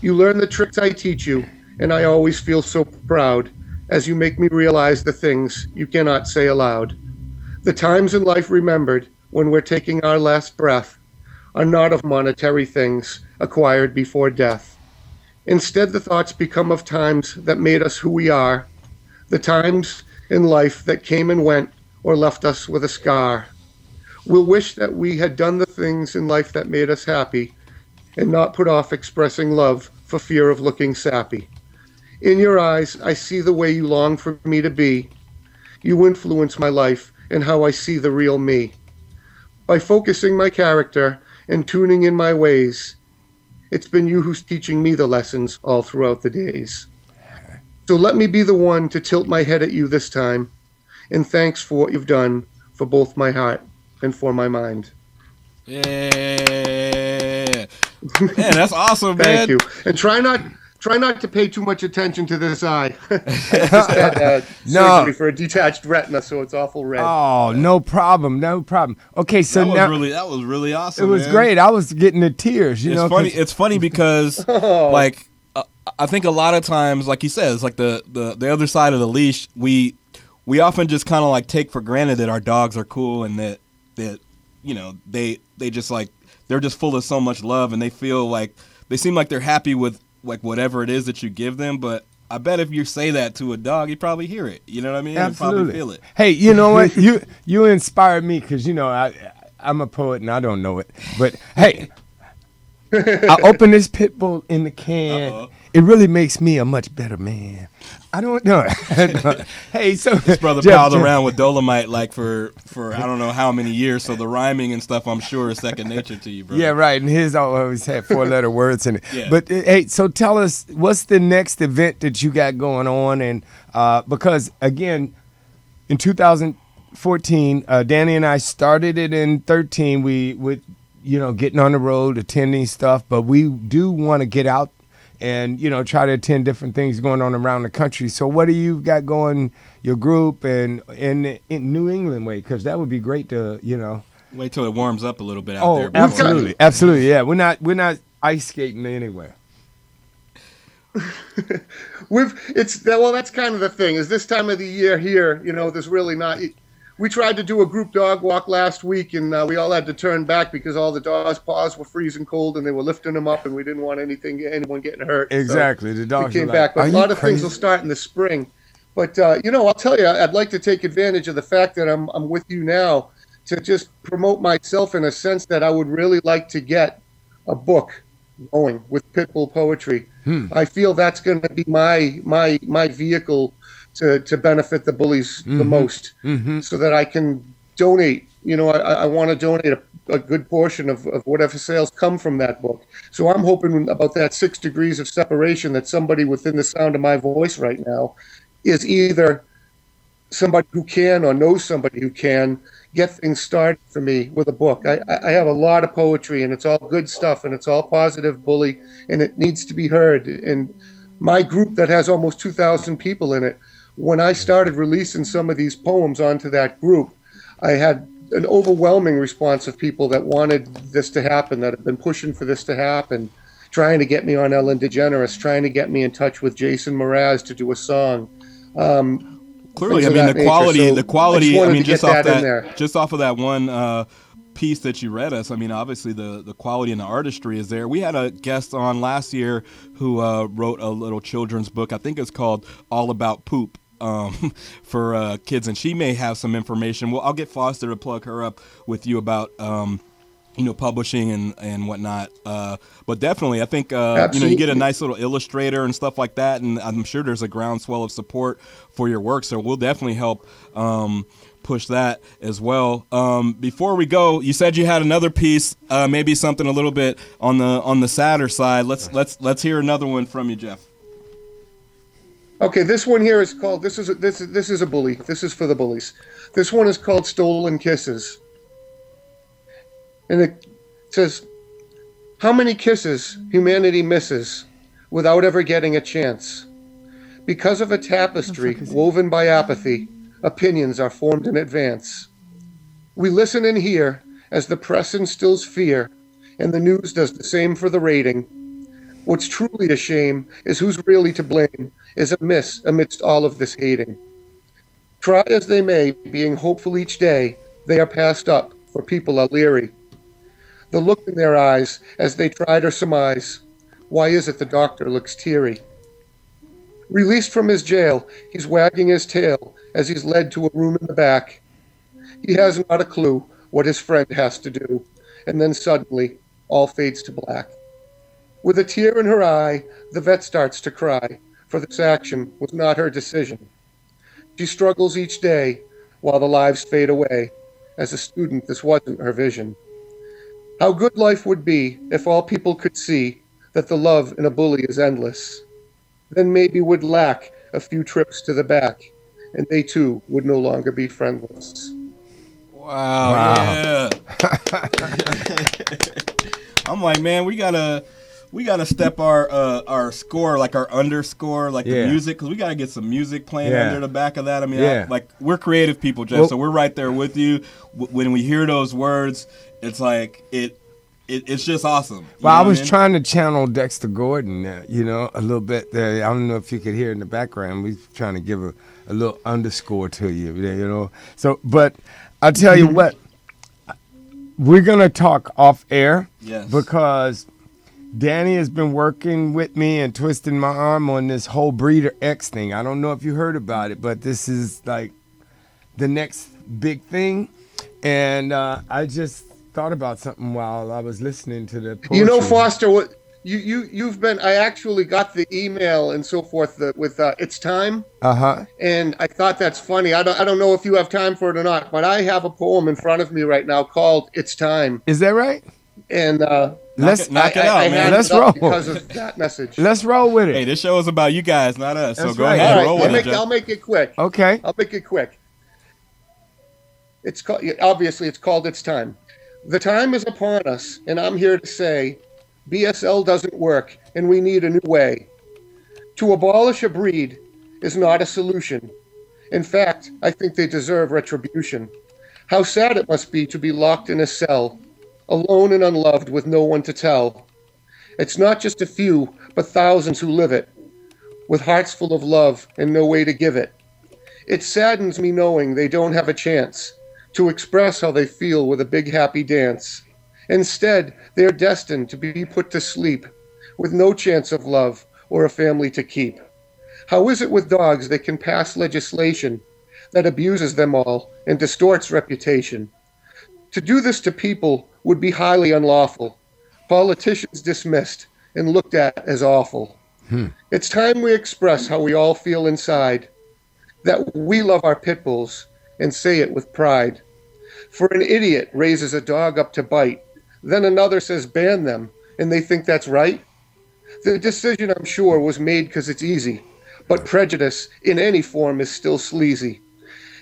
You learn the tricks I teach you, and I always feel so proud as you make me realize the things you cannot say aloud. The times in life remembered when we're taking our last breath are not of monetary things acquired before death. Instead, the thoughts become of times that made us who we are, the times in life that came and went or left us with a scar. We'll wish that we had done the things in life that made us happy and not put off expressing love for fear of looking sappy. In your eyes, I see the way you long for me to be. You influence my life and how I see the real me. By focusing my character and tuning in my ways, it's been you who's teaching me the lessons all throughout the days. So let me be the one to tilt my head at you this time, and thanks for what you've done for both my heart and for my mind. Yeah. Man, that's awesome, man. Thank you. And try Try not to pay too much attention to this eye. I just had surgery for a detached retina, so it's awful red. Oh, no problem. Okay, so that was really awesome. It was great. I was getting the tears. It's funny because like I think a lot of times, like you said, it's like the other side of the leash. We often just kind of like take for granted that our dogs are cool and that they just like they're just full of so much love and they seem like they're happy with like whatever it is that you give them. But I bet if you say that to a dog, he'd probably hear it. You know what I mean? Absolutely. He'd probably feel it. Hey, you know what? You inspired me because I'm a poet and I don't know it. But hey, I open this Pitbull in the can. Uh-oh. It really makes me a much better man. I don't know. Hey, so this brother piled around with Dolomite like for I don't know how many years. So the rhyming and stuff, I'm sure, is second nature to you, bro. Yeah, right. And his always had 4-letter words in it. Yeah. But hey, so tell us, what's the next event that you got going on? And because again, in 2014, Danny and I started it in 13. We would, getting on the road, attending stuff, but we do want to get out and try to attend different things going on around the country. So what do you got going, your group, and in New England way? Because that would be great to wait till it warms up a little bit out there. Absolutely, yeah. We're not ice skating anywhere. That's kind of the thing. Is this time of the year here? There's really not. We tried to do a group dog walk last week, and we all had to turn back because all the dogs' paws were freezing cold, and they were lifting them up, and we didn't want anyone getting hurt. Exactly. So the dogs we came back. But a lot of things will start in the spring. But, I'll tell you, I'd like to take advantage of the fact that I'm with you now to just promote myself in a sense that I would really like to get a book going with Pitbull poetry. I feel that's going to be my vehicle to benefit the bullies the most, so that I can donate. I want to donate a good portion of whatever sales come from that book. So I'm hoping about that 6 degrees of separation, that somebody within the sound of my voice right now is either somebody who can or knows somebody who can get things started for me with a book. I have a lot of poetry, and it's all good stuff, and it's all positive bully, and it needs to be heard. And my group that has almost 2,000 people in it, when I started releasing some of these poems onto that group, I had an overwhelming response of people that wanted this to happen, that have been pushing for this to happen, trying to get me on Ellen DeGeneres, trying to get me in touch with Jason Mraz to do a song. Clearly, I mean, the quality. I mean, just off of that one piece that you read us, I mean, obviously the quality and the artistry is there. We had a guest on last year who wrote a little children's book. I think it's called All About Poop. For kids, and she may have some information. Well, I'll get Foster to plug her up with you about publishing and whatnot. But definitely, I think you get a nice little illustrator and stuff like that, and I'm sure there's a groundswell of support for your work. So we'll definitely help push that as well. Before we go, you said you had another piece, maybe something a little bit on the sadder side. Let's hear another one from you, Jeff. Okay, this one here is called, this is a bully. This is for the bullies. This one is called Stolen Kisses. And it says, how many kisses humanity misses without ever getting a chance? Because of a tapestry woven by apathy, opinions are formed in advance. We listen and hear as the press instills fear, and the news does the same for the rating. What's truly a shame is who's really to blame is amiss amidst all of this hating. Try as they may, being hopeful each day, they are passed up, for people are leery. The look in their eyes as they try to surmise, why is it the doctor looks teary? Released from his jail, he's wagging his tail as he's led to a room in the back. He has not a clue what his friend has to do, and then suddenly, all fades to black. With a tear in her eye, the vet starts to cry, for this action was not her decision. She struggles each day while the lives fade away. As a student, this wasn't her vision. How good life would be if all people could see that the love in a bully is endless. Then maybe would lack a few trips to the back, and they too would no longer be friendless. Wow. Yeah. I'm like, man, we gotta we gotta step our score, like our underscore, like Yeah. the music, because we gotta get some music playing Yeah. under the back of that. I mean, Yeah. like we're creative people, Jeff, Well- so we're right there with you. When we hear those words, it's like it's just awesome. You Well, know I what was mean? trying to channel Dexter Gordon, a little bit there. I don't know if you could hear in the background. We're trying to give a little underscore to you, So, but I'll tell you what, we're going to talk off air Yes. because Danny has been working with me and twisting my arm on this whole Breeder X thing. I don't know if you heard about it, but this is like the next big thing. And I just thought about something while I was listening to the poetry. You know, Foster, what you've been. I actually got the email and so forth with "It's Time," and I thought that's funny. I don't know if you have time for it or not, but I have a poem in front of me right now called "It's Time." Is that right? And Let's knock it out, I man. had Let's it up roll. because of that message. Let's roll with it. Hey, this show is about you guys, not us. That's so go right. ahead, All roll right, with it, Jeff. I'll make it quick. Okay. I'll make it quick. It's called, obviously it's called "It's Time." The time is upon us, and I'm here to say, BSL doesn't work, and we need a new way. To abolish a breed is not a solution. In fact, I think they deserve retribution. How sad it must be to be locked in a cell, alone and unloved with no one to tell. It's not just a few, but thousands who live it, with hearts full of love and no way to give it. It saddens me knowing they don't have a chance to express how they feel with a big happy dance. Instead, they are destined to be put to sleep with no chance of love or a family to keep. How is it with dogs they can pass legislation that abuses them all and distorts reputation? To do this to people would be highly unlawful. Politicians dismissed and looked at as awful. It's time we express how we all feel inside, that we love our pit bulls and say it with pride. For an idiot raises a dog up to bite, then another says ban them, and they think that's right. The decision, I'm sure, was made because it's easy, but prejudice in any form is still sleazy.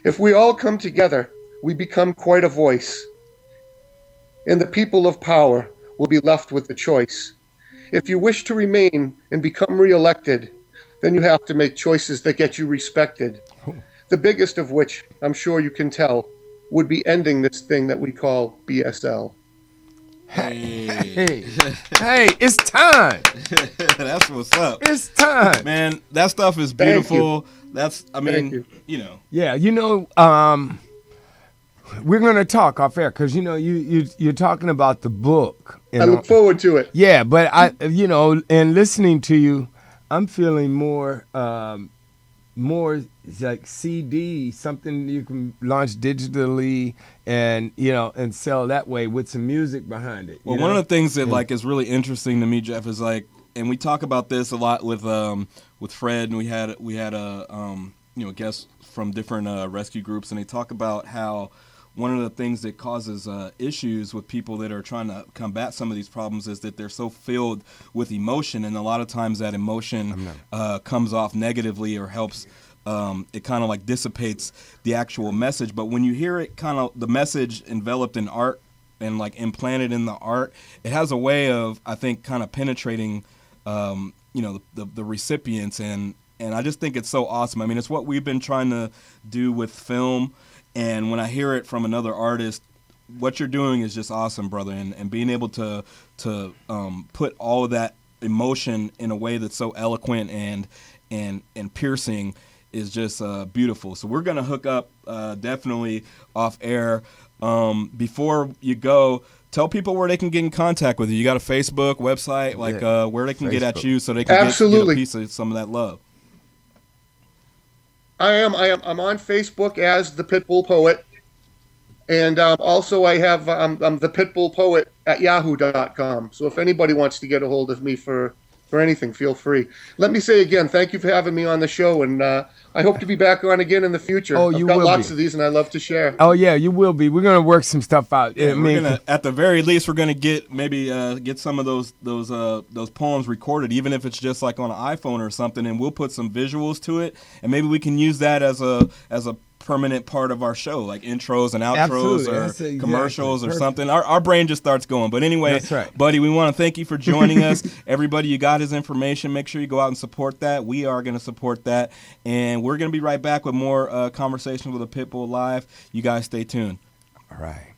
If we all come together, we become quite a voice, and the people of power will be left with the choice. If you wish to remain and become reelected, then you have to make choices that get you respected. The biggest of which, I'm sure you can tell, would be ending this thing that we call BSL. Hey, it's time. That's what's up. It's time. Man, that stuff is Thank beautiful. That's, I Thank mean, you. Yeah, we're going to talk off air because, you're talking about the book. I look forward to it. Yeah, but and listening to you, I'm feeling more like CD, something you can launch digitally and sell that way with some music behind it. Well, one of the things that like is really interesting to me, Jeff, is like, and we talk about this a lot with Fred, and we had a guests from different rescue groups, and they talk about how one of the things that causes issues with people that are trying to combat some of these problems is that they're so filled with emotion, and a lot of times that emotion comes off negatively or helps. It kind of like dissipates the actual message. But when you hear it, kind of the message enveloped in art and like implanted in the art, it has a way of, I think, kind of penetrating, the recipients. And I just think it's so awesome. I mean, it's what we've been trying to do with film. And when I hear it from another artist, what you're doing is just awesome, brother. And being able to put all of that emotion in a way that's so eloquent and piercing is just beautiful. So we're going to hook up definitely off air. Before you go, tell people where they can get in contact with you. You got a Facebook, website, where they can get at you so they can get a piece of some of that love. I'm on Facebook as the Pitbull Poet, and also I have I'm the Pitbull Poet at yahoo.com. So if anybody wants to get a hold of me for anything, feel free. Let me say again, thank you for having me on the show, and I hope to be back on again in the future. Oh, I've got lots of these, and I love to share. Oh yeah, you will be. We're gonna work some stuff out. Yeah, we're gonna, at the very least, we're gonna get some of those poems recorded, even if it's just like on an iPhone or something, and we'll put some visuals to it, and maybe we can use that as a permanent part of our show, like intros and outros Absolutely. or That's exactly. commercials or Perfect. something. Our brain just starts going. But anyway, That's right. buddy, we want to thank you for joining us. Everybody, you got his information. Make sure you go out and support that. We are going to support that. And we're going to be right back with more conversations with a Pitbull Live. You guys stay tuned. All right.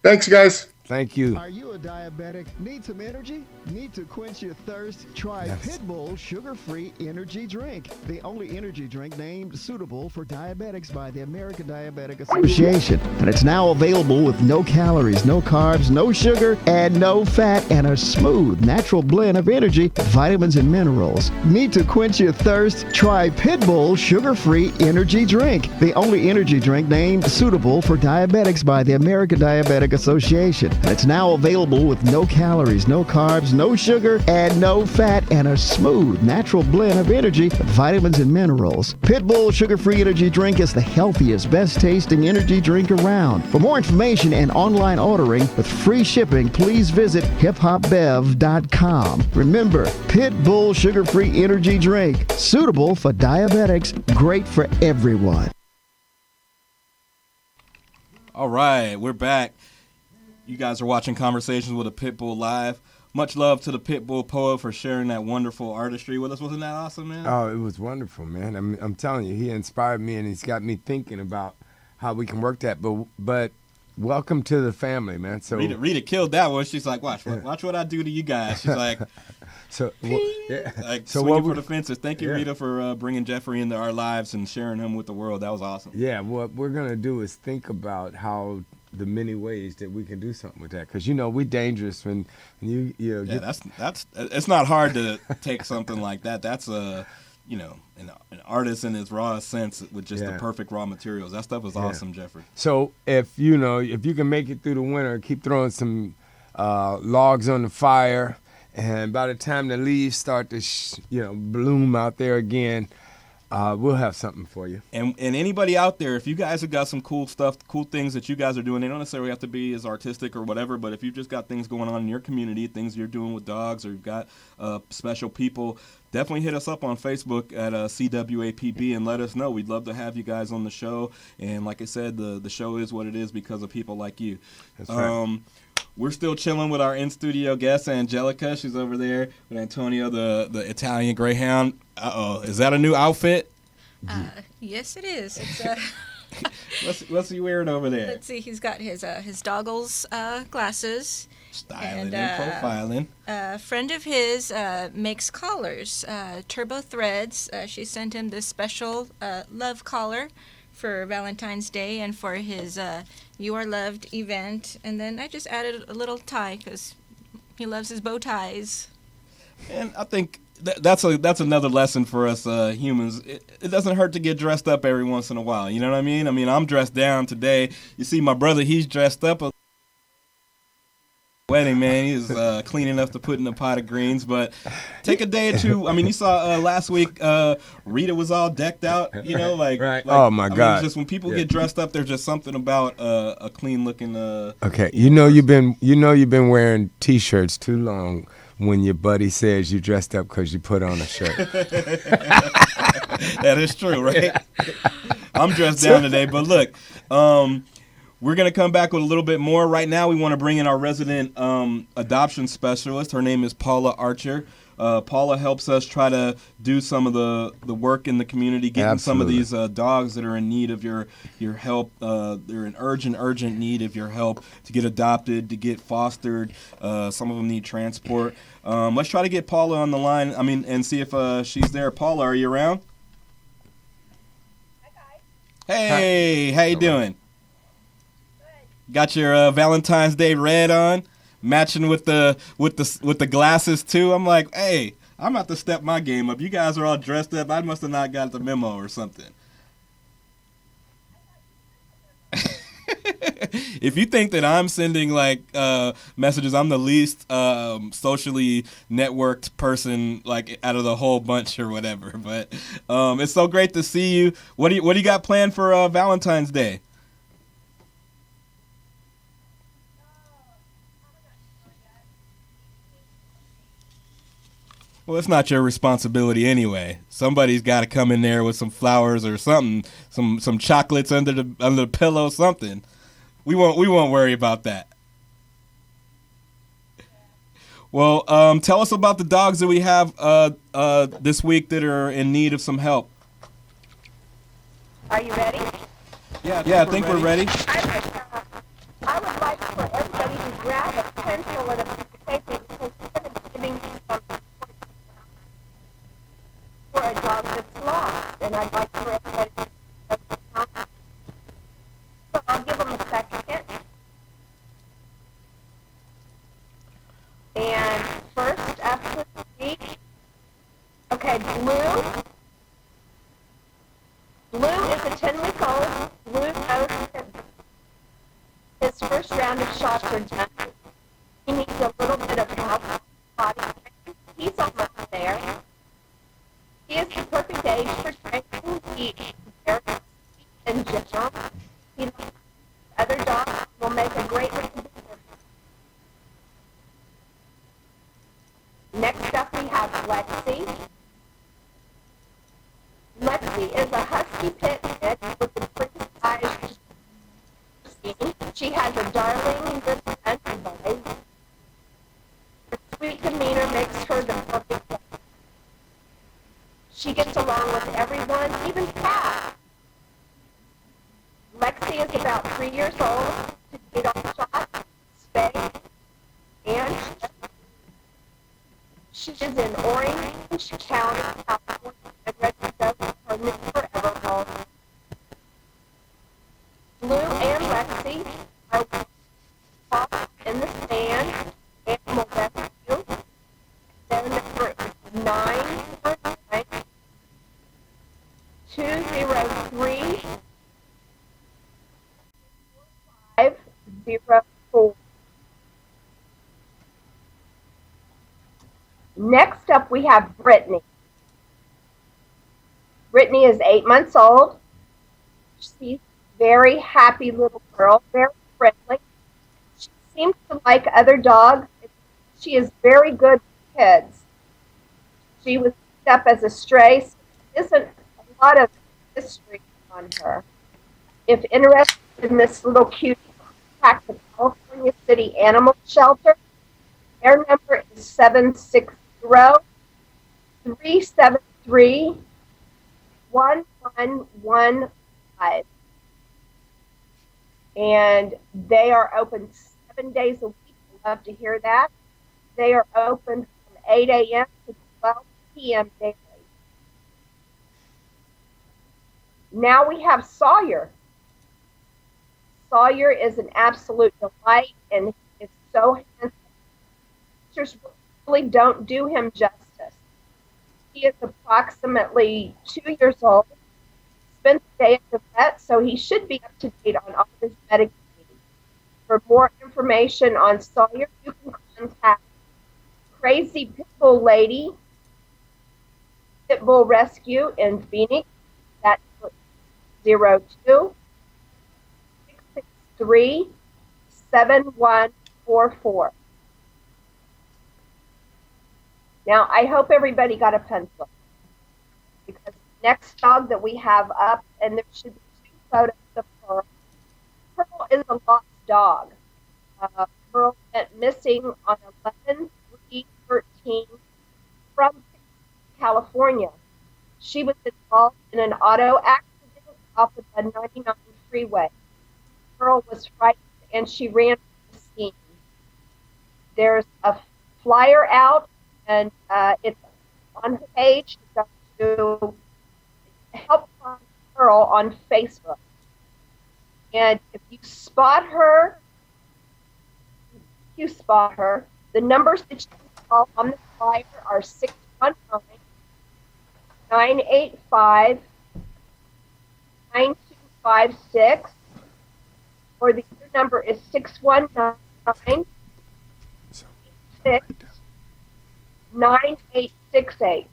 Thanks, guys. Thank you. Are you a diabetic? Need some energy? Need to quench your thirst? Try Pitbull sugar-free energy drink. The only energy drink named suitable for diabetics by the American Diabetic Association. And it's now available with no calories, no carbs, no sugar, and no fat, and a smooth, natural blend of energy, vitamins, and minerals. Need to quench your thirst? Try Pitbull sugar-free energy drink. The only energy drink named suitable for diabetics by the American Diabetic Association. And it's now available with no calories, no carbs, no sugar, and no fat, and a smooth, natural blend of energy, vitamins, and minerals. Pitbull sugar-free energy drink is the healthiest, best-tasting energy drink around. For more information and online ordering with free shipping, please visit hiphopbev.com. Remember, Pitbull sugar-free energy drink, suitable for diabetics, great for everyone. All right, we're back. You guys are watching Conversations with a Pitbull Live. Much love to the Pitbull poet for sharing that wonderful artistry with us. Wasn't that awesome, man? Oh, it was wonderful, man. I'm telling you, he inspired me, and he's got me thinking about how we can work that. But welcome to the family, man. So Rita killed that one. She's like, watch what I do to you guys. She's like, so like so swinging what for the fences. Thank you, Yeah. Rita, for bringing Jeffrey into our lives and sharing him with the world. That was awesome. Yeah, what we're gonna do is think about how the many ways that we can do something with that, because we're dangerous when you know. Yeah, that's it's not hard to take something like that. That's an artist in its rawest sense with just the perfect raw materials. That stuff is awesome, Jeffrey. So if you can make it through the winter, keep throwing some logs on the fire, and by the time the leaves start to bloom out there again, we'll have something for you. And anybody out there, if you guys have got some cool stuff, cool things that you guys are doing, they don't necessarily have to be as artistic or whatever, but if you've just got things going on in your community, things you're doing with dogs, or you've got special people, definitely hit us up on Facebook at CWAPB and let us know. We'd love to have you guys on the show. And like I said, the show is what it is because of people like you. That's right. We're still chilling with our in-studio guest, Angelica. She's over there with Antonio, the Italian Greyhound. Uh-oh. Is that a new outfit? Yes, it is. It's, What's he wearing over there? let's see, he's got his doggles glasses. Styling And, and profiling. A friend of his makes collars, Turbo Threads. She sent him this special love collar for Valentine's Day and for his You Are Loved event. And then I just added a little tie because he loves his bow ties. And I think that's another lesson for us humans. It doesn't hurt to get dressed up every once in a while. You know what I mean? I'm dressed down today. You see my brother, he's dressed up a wedding, man. He's clean enough to put in a pot of greens, but take a day or two. You saw last week Rita was all decked out, Right. Oh my God. Just when people get dressed up, there's just something about a clean looking Okay, you've been wearing T-shirts too long when your buddy says you dressed up because you put on a shirt. That is true, right? I'm dressed down today, but look, we're going to come back with a little bit more. Right now, we want to bring in our resident adoption specialist. Her name is Paula Archer. Paula helps us try to do some of the work in the community, getting some of these dogs that are in need of your help. They're in urgent need of your help to get adopted, to get fostered. Some of them need transport. Let's try to get Paula on the line, and see if she's there. Paula, are you around? Hey, how you doing? Got your Valentine's Day red on, matching with the glasses too. I'm like, hey, I'm about to step my game up. You guys are all dressed up. I must have not got the memo or something. If you think that I'm sending messages, I'm the least socially networked person out of the whole bunch or whatever. But it's so great to see you. What do you got planned for Valentine's Day? Well, it's not your responsibility anyway. Somebody's got to come in there with some flowers or something, some chocolates under the pillow, something. We won't worry about that. Well, tell us about the dogs that we have this week that are in need of some help. Are you ready? Yeah, I think we're ready. I would like for everybody to grab a pencil and a piece of paper because we're going to be giving you some for a dog that's lost. And I'd like for everybody to so I'll give them a second. And first up this week, okay, Blue. Blue is a 10-week-old. Blue knows that his first round of shots are done. He needs a little bit of help. Body. He's almost there. He is the perfect age for training. He is very sweet and gentle. He likes other dogs will make a great little business. Next up we have Lexi. Lexi is a husky pit mix with the pretty eyes. She has a darling little underbelly. Her sweet demeanor makes her the perfect dog. She gets along with everyone, even cats. Lexi is about 3 years old. She's on shots, spay, and she is in Orange County, California, and ready to go to her new forever home. Blue and Lexi are off in the stand, animal rescue. Their number is 919 203 504. Next up, we have Brittany. Brittany is 8 months old. She's a very happy little girl, very friendly. She seems to like other dogs. She is very good with kids. She was picked up as a stray, so there isn't a lot of history on her. If interested in this little cutie, contact the California City Animal Shelter. Their number is 760 373 1115. And they are open 7 days a week. I love to hear that. They are open from 8 a.m. to 12 p.m. daily. Now we have Sawyer. Sawyer is an absolute delight, and it's so handsome. Pictures really don't do him justice. He is approximately 2 years old. Spent the day at the vet, so he should be up to date on all his medical needs. For more information on Sawyer, you can contact Crazy Pitbull Lady, Pitbull Rescue in Phoenix. That's 02 663 7144. Now, I hope everybody got a pencil, because the next dog that we have up, and there should be 2 photos of Pearl. Pearl is a lost dog. Pearl went missing on 11/3/13 from California. She was involved in an auto accident off of the 99 freeway. Pearl was frightened and she ran to the scene. There's a flyer out, and it's on her page. Go to Help Find Pearl on Facebook. And if you spot her, the numbers that you can call on the flyer are 619 985 9256, or the other number is 619 9868.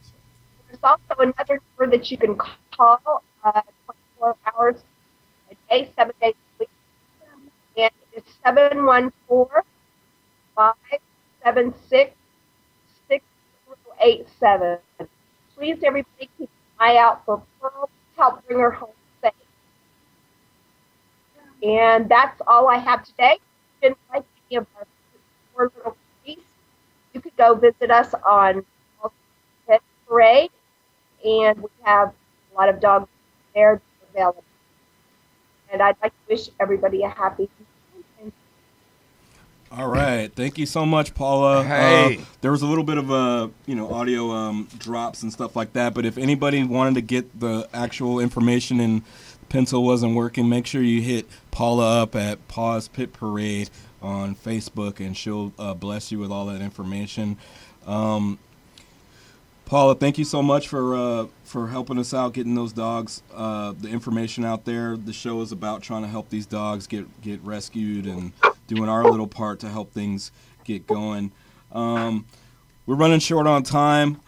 There's also another number that you can call 24 hours a day, 7 days a week, and it's 714-576-6088. 487. Please, everybody, keep an eye out for Pearl to help bring her home safe. And that's all I have today. If you didn't like any of our four little puppies, you could go visit us on Pet Parade, and we have a lot of dogs there available. And I'd like to wish everybody a happy weekend. All right, thank you so much, Paula. Hey. There was a little bit of audio drops and stuff like that, but if anybody wanted to get the actual information and pencil wasn't working, make sure you hit Paula up at Paws Pit Parade on Facebook, and she'll bless you with all that information. Paula, thank you so much for helping us out, getting those dogs the information out there. The show is about trying to help these dogs get rescued and doing our little part to help things get going. We're running short on time.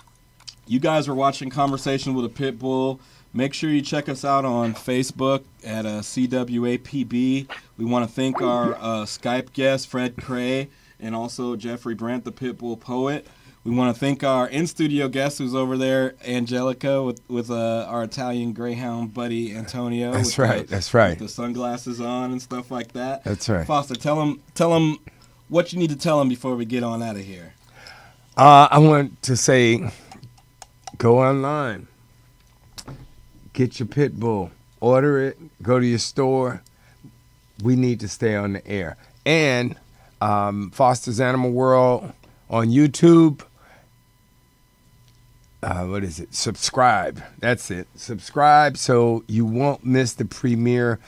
You guys are watching Conversation with a Pitbull. Make sure you check us out on Facebook at CWAPB. We want to thank our Skype guest, Fred Cray, and also Jeffrey Brandt, the Pitbull poet. We want to thank our in-studio guest who's over there, Angelica, with our Italian Greyhound buddy, Antonio. That's right. With the sunglasses on and stuff like that. That's right. Foster, tell him what you need to tell him before we get on out of here. I want to say, go online. Get your pit bull. Order it. Go to your store. We need to stay on the air. And Foster's Animal World on YouTube. What is it? Subscribe. That's it. Subscribe so you won't miss the premiere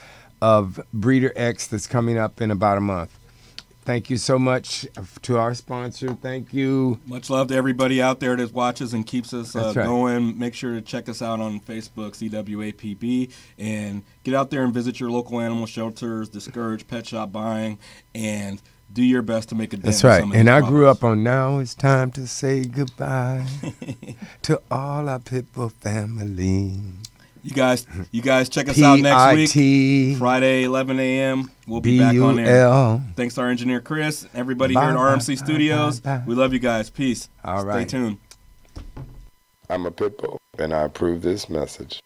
of Breeder X that's coming up in about a month. Thank you so much to our sponsor. Thank you. Much love to everybody out there that watches and keeps us That's right. going. Make sure to check us out on Facebook, CWAPB, and get out there and visit your local animal shelters, discourage pet shop buying, and do your best to make a dent. That's in right. some of And these I problems. grew up on Now It's Time to Say Goodbye to all our Pitbull family. You guys check us out next week. P-I-T. Friday, 11 a.m. We'll be back on air. B-U-L. Thanks to our engineer, Chris. Everybody Bye, here at bye, RMC bye, Studios. bye, bye. We love you guys. Peace. All right. Stay tuned. I'm a Pitbull, and I approve this message.